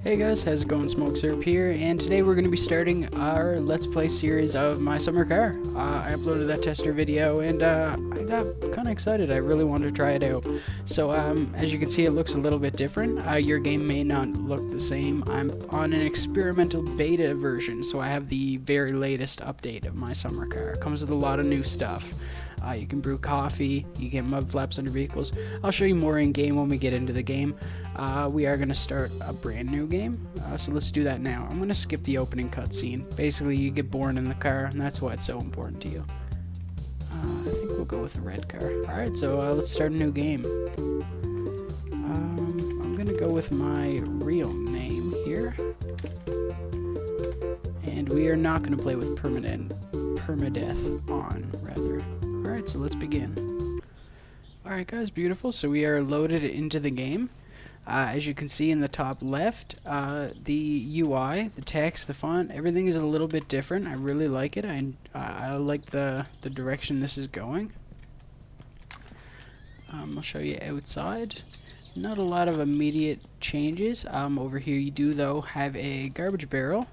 Hey guys, how's it going? Smoke Syrup here, and today we're going to be starting our Let's Play series of my summer car. I uploaded that tester video, and I got kind of excited. I really wanted to try it out. So, as you can see, it looks a little bit different. Your game may not look the same. I'm on an experimental beta version, so I have the very latest update of my summer car. It comes with a lot of new stuff. You can brew coffee, you get mud flaps on your vehicles. I'll show you more in game when we get into the game. We are going to start a brand new game, so let's do that now. I'm going to skip the opening cutscene. Basically, you get born in the car, and that's why it's so important to you. I think we'll go with the red car. Alright, so let's start a new game. I'm going to go with my real name here. And we are not going to play with permadeath on, rather. Alright, so let's begin. Alright guys, beautiful. So we are loaded into the game. As you can see in the top left, the UI, the text, the font, everything is a little bit different. I really like it. I like the direction this is going. I'll show you outside. Not a lot of immediate changes. Over here you do, though, have a garbage barrel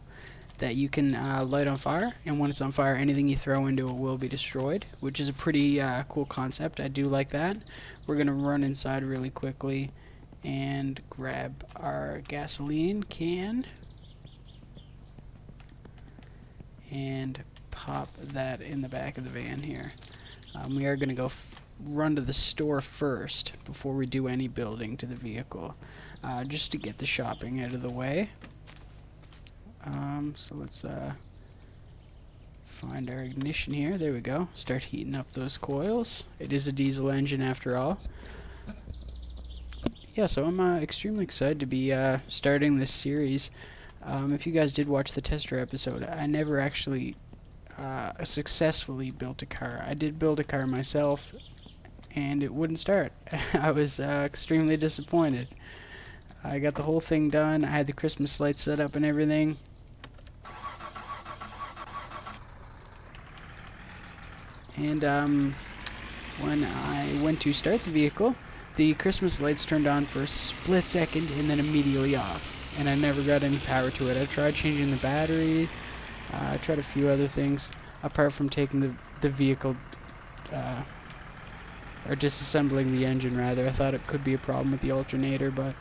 that you can light on fire, and when it's on fire, anything you throw into it will be destroyed, which is a pretty cool concept. I do like that. We're gonna run inside really quickly and grab our gasoline can and pop that in the back of the van here. We are gonna go run to the store first before we do any building to the vehicle, just to get the shopping out of the way. So let's find our ignition here. There we go. Start heating up those coils. It is a diesel engine after all. Yeah, so I'm extremely excited to be starting this series. If you guys did watch the tester episode, I never actually successfully built a car. I did build a car myself, and it wouldn't start. I was extremely disappointed. I got the whole thing done. I had the Christmas lights set up and everything. And when I went to start the vehicle, the Christmas lights turned on for a split second and then immediately off. And I never got any power to it. I tried changing the battery. I tried a few other things, apart from taking the vehicle, or disassembling the engine, rather. I thought it could be a problem with the alternator, but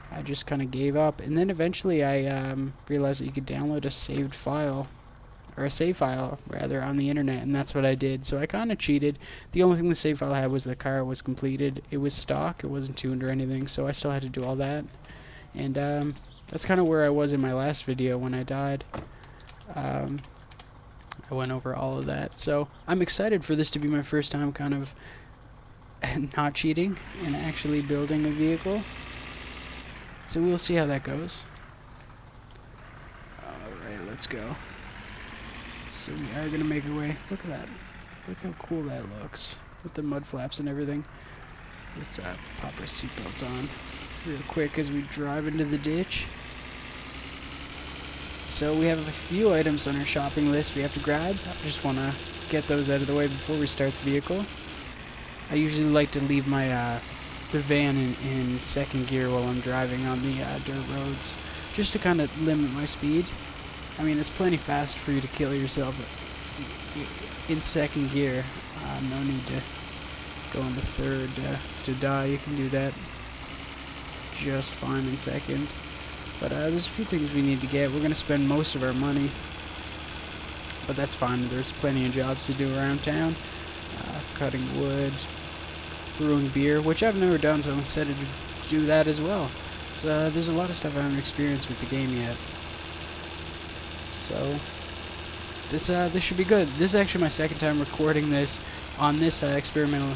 I just kind of gave up. And then eventually I realized that you could download a saved file, or a save file rather, on the internet, and that's what I did. So I kind of cheated. The only thing the save file had was the car was completed. It was stock, it wasn't tuned or anything, so I still had to do all that. And that's kind of where I was in my last video when I died. I went over all of that. So I'm excited for this to be my first time kind of not cheating and actually building a vehicle. So we'll see how that goes. Alright, let's go. So we are going to make our way. Look at that. Look how cool that looks. With the mud flaps and everything. Let's pop our seatbelt on real quick as we drive into the ditch. So we have a few items on our shopping list we have to grab. I just want to get those out of the way before we start the vehicle. I usually like to leave my the van in second gear while I'm driving on the dirt roads, just to kind of limit my speed. I mean, it's plenty fast for you to kill yourself in second gear. No need to go into third to die. You can do that just fine in second. But there's a few things we need to get. We're going to spend most of our money, but that's fine. There's plenty of jobs to do around town. Cutting wood, brewing beer, which I've never done, so I'm excited to do that as well. So there's a lot of stuff I haven't experienced with the game yet. So this should be good. This is actually my second time recording this on this experimental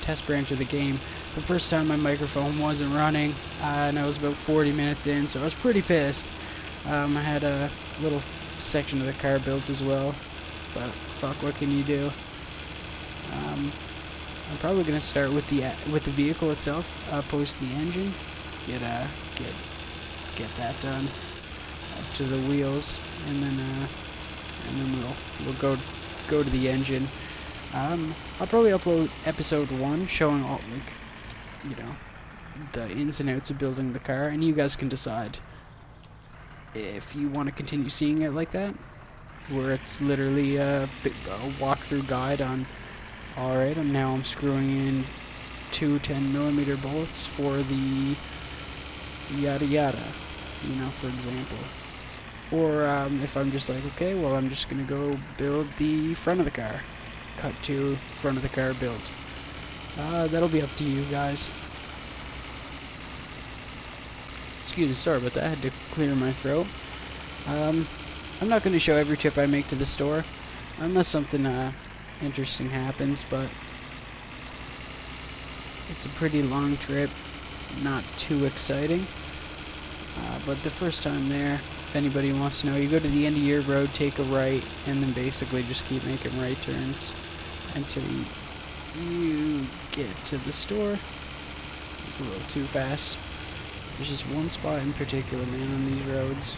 test branch of the game. The first time my microphone wasn't running, and I was about 40 minutes in, so I was pretty pissed. I had a little section of the car built as well, but fuck, what can you do? I'm probably gonna start with the vehicle itself, post the engine, get that done up to the wheels, and then we'll go to the engine. I'll probably upload episode 1 showing all, like, you know, the ins and outs of building the car, and you guys can decide if you want to continue seeing it like that, where it's literally a walkthrough guide on, alright, I'm screwing in two 10mm bolts for the yada yada, you know, for example. Or if I'm just like, okay, well, I'm just going to go build the front of the car. Cut to front of the car build. That'll be up to you guys. Excuse me, sorry about that. I had to clear my throat. I'm not going to show every trip I make to the store, unless something interesting happens, but it's a pretty long trip, not too exciting. But the first time there, if anybody wants to know, you go to the end of your road, take a right, and then basically just keep making right turns until you get to the store. It's a little too fast. There's just one spot in particular, man, on these roads.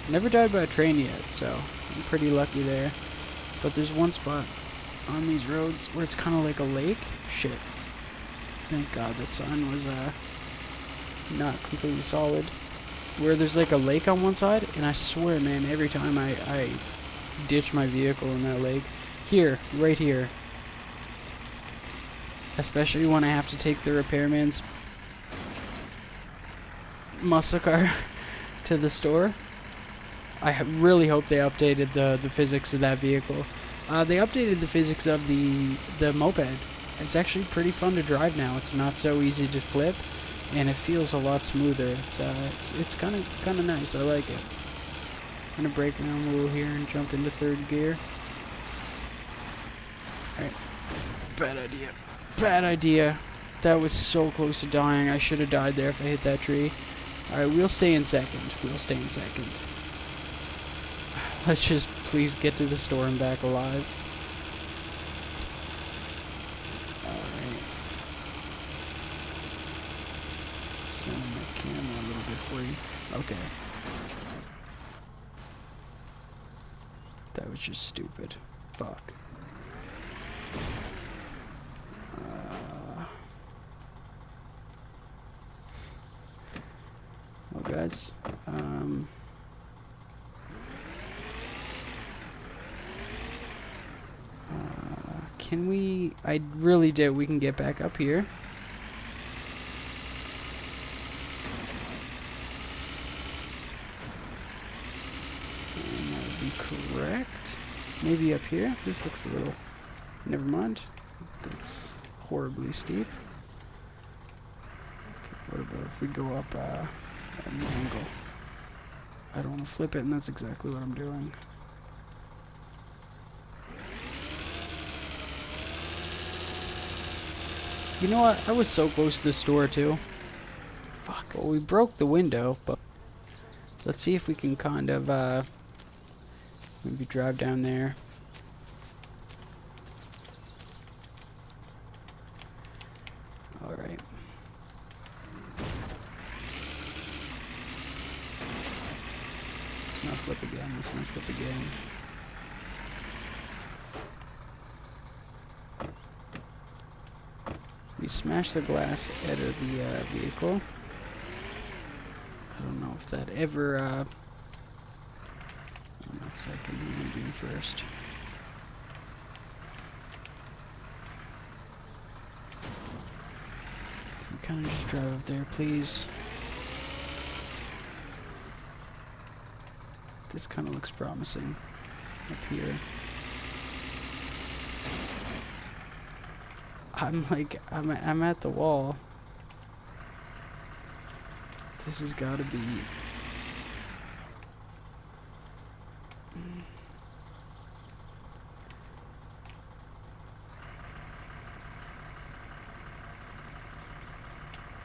Never died by a train yet, so I'm pretty lucky there. But there's one spot on these roads where it's kind of like a lake. Shit. Thank God that sign was not completely solid. Where there's like a lake on one side, and I swear, man, every time I ditch my vehicle in that lake, here, right here, especially when I have to take the repairman's muscle car to the store, I really hope they updated the physics of that vehicle. They updated the physics of the moped. It's actually pretty fun to drive now. It's not so easy to flip, and it feels a lot smoother. It's kind of nice. I like it. I'm gonna brake down a little here and jump into third gear. Alright. Bad idea. Bad idea. That was so close to dying. I should have died there if I hit that tree. Alright, we'll stay in second. We'll stay in second. Let's just please get to the store and back alive. Alright. Center my camera a little bit for you. Okay. That was just stupid. Fuck. Well, guys, can we? I really doubt we can get back up here. And that would be correct. Maybe up here. This looks a little. Never mind. That's horribly steep. Okay, what about if we go up at an angle? I don't want to flip it, and that's exactly what I'm doing. You know what? I was so close to the store, too. Fuck. Well, we broke the window, but let's see if we can kind of, maybe drive down there. Alright. Let's not flip again. Let's not flip again. We smashed the glass out of the vehicle. I don't know if that ever. I'm not second. I'm gonna be first. Can we kind of just drive up there, please? This kind of looks promising up here. I'm at the wall. This has got to be.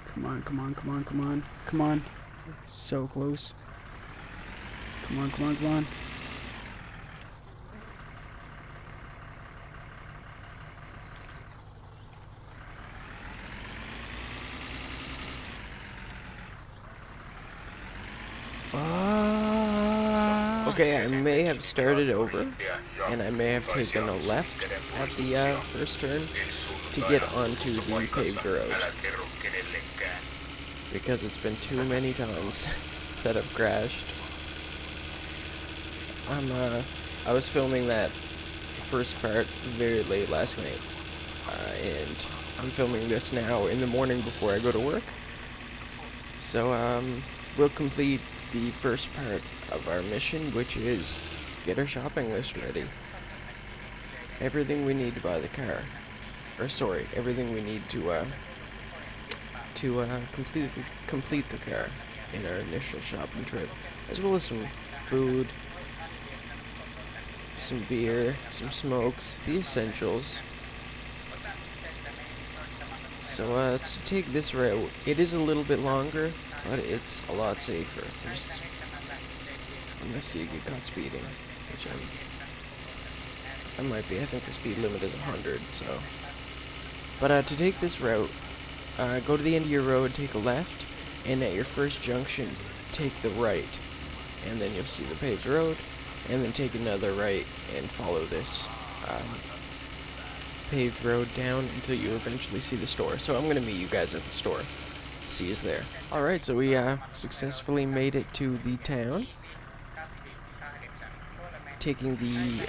Come on, come on, come on, come on, come on. So close. Come on, come on, come on. Okay, I may have started over, and I may have taken a left at the first turn to get onto the paved road, because it's been too many times that have crashed. I was filming that first part very late last night, and I'm filming this now in the morning before I go to work. So we'll complete the first part of our mission, which is get our shopping list ready. Everything we need to buy the car, or sorry, everything we need to complete the car in our initial shopping trip, as well as some food, some beer, some smokes, the essentials. So to take this route, it is a little bit longer, but it's a lot safer. Unless you get caught speeding, which I might be. I think the speed limit is 100, so. But to take this route, go to the end of your road, take a left, and at your first junction, take the right. And then you'll see the paved road, and then take another right and follow this paved road down until you eventually see the store. So I'm going to meet you guys at the store. See you there. Alright, so we successfully made it to the town, taking the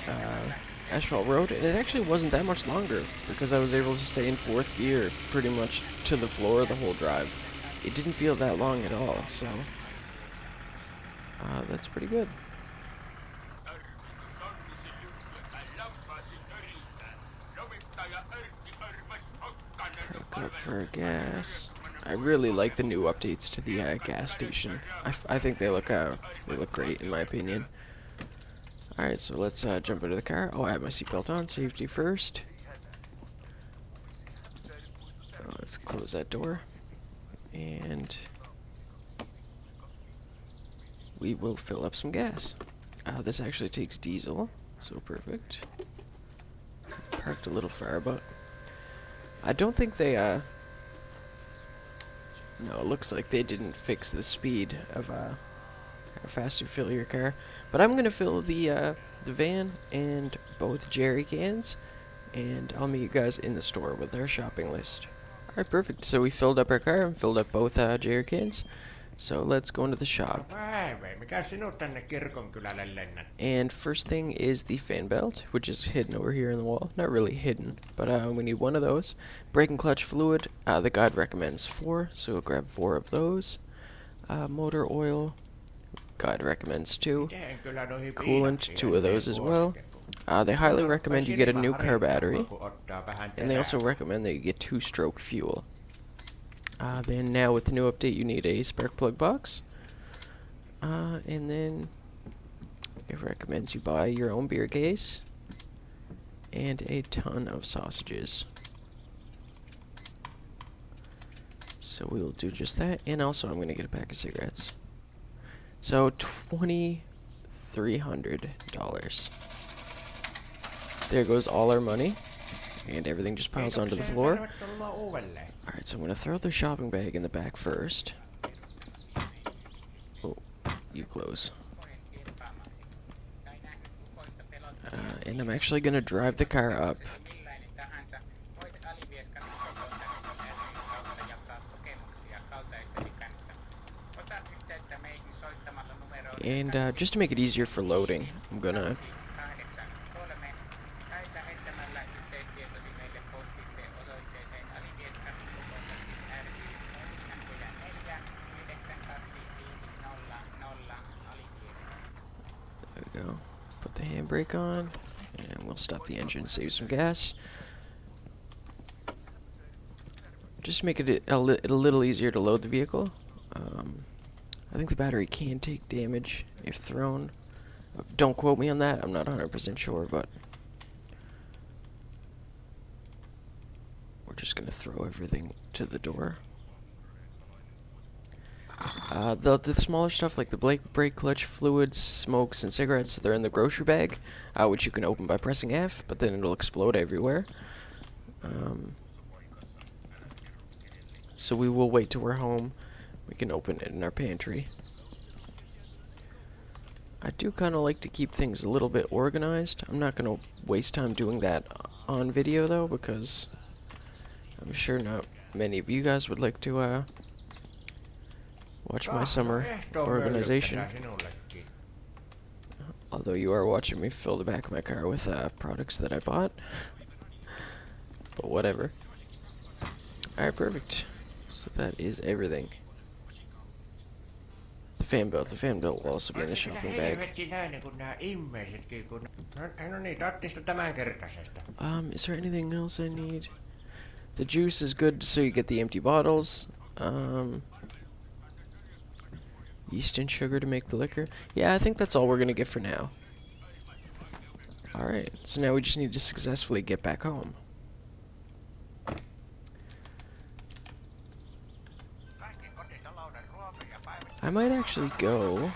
asphalt road, and it actually wasn't that much longer because I was able to stay in 4th gear pretty much to the floor the whole drive. It didn't feel that long at all, so that's pretty good. Park up for gas. I really like the new updates to the gas station. I think they look great in my opinion. Alright, so let's jump into the car. Oh, I have my seatbelt on. Safety first. Let's close that door. And we will fill up some gas. This actually takes diesel, so perfect. Parked a little far, but I don't think they, no, it looks like they didn't fix the speed of, how fast you fill your car. But I'm gonna fill the van and both jerry cans, and I'll meet you guys in the store with our shopping list. Alright, perfect. So we filled up our car and filled up both jerry cans. So let's go into the shop. And first thing is the fan belt, which is hidden over here in the wall. Not really hidden, but we need one of those. Brake and clutch fluid, the guide recommends 4, so we'll grab 4 of those. Motor oil, guide recommends 2. Coolant, 2 of those as well. They highly recommend you get a new car battery, and they also recommend that you get 2-stroke fuel. Then now with the new update you need a spark plug box, and then it recommends you buy your own beer case and a ton of sausages. So we will do just that, and also I'm going to get a pack of cigarettes. So $2,300. There goes all our money, and everything just piles onto the floor. Alright, so I'm going to throw the shopping bag in the back first. Oh, you close. And I'm actually going to drive the car up. And just to make it easier for loading, I'm going to go. Put the handbrake on, and we'll stop the engine, save some gas. Just to make it a little easier to load the vehicle. I think the battery can take damage if thrown. Don't quote me on that, I'm not 100% sure, but we're just going to throw everything to the door. The smaller stuff like the brake clutch fluids, smokes, and cigarettes, they're in the grocery bag, which you can open by pressing F, but then it'll explode everywhere. So we will wait till we're home. We can open it in our pantry. I do kind of like to keep things a little bit organized. I'm not going to waste time doing that on video though, because I'm sure not many of you guys would like to watch my summer organization. Although you are watching me fill the back of my car with products that I bought. But whatever. Alright, perfect. So that is everything. The fan belt will also be in the shopping bag. Is there anything else I need? The juice is good so you get the empty bottles. Yeast and sugar to make the liquor. Yeah, I think that's all we're gonna get for now. Alright, so now we just need to successfully get back home. I might actually go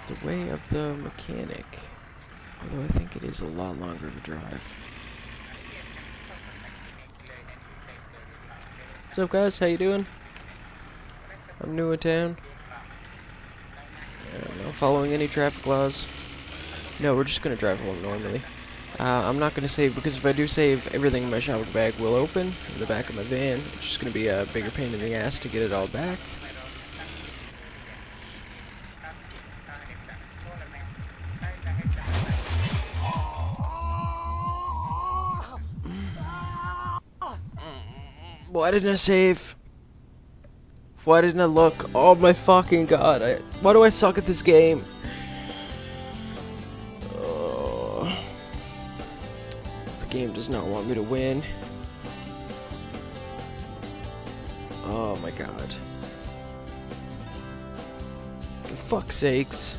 the way of the mechanic. Although I think it is a lot longer of a drive. What's up, guys? How you doing? I'm new in town. Not following any traffic laws. No, we're just gonna drive home normally. I'm not gonna save because if I do save, everything in my shopping bag will open in the back of my van. It's just gonna be a bigger pain in the ass to get it all back. Why didn't I save? Why didn't I look? Oh my fucking god. Why do I suck at this game? The game does not want me to win. Oh my god. For fuck's sakes.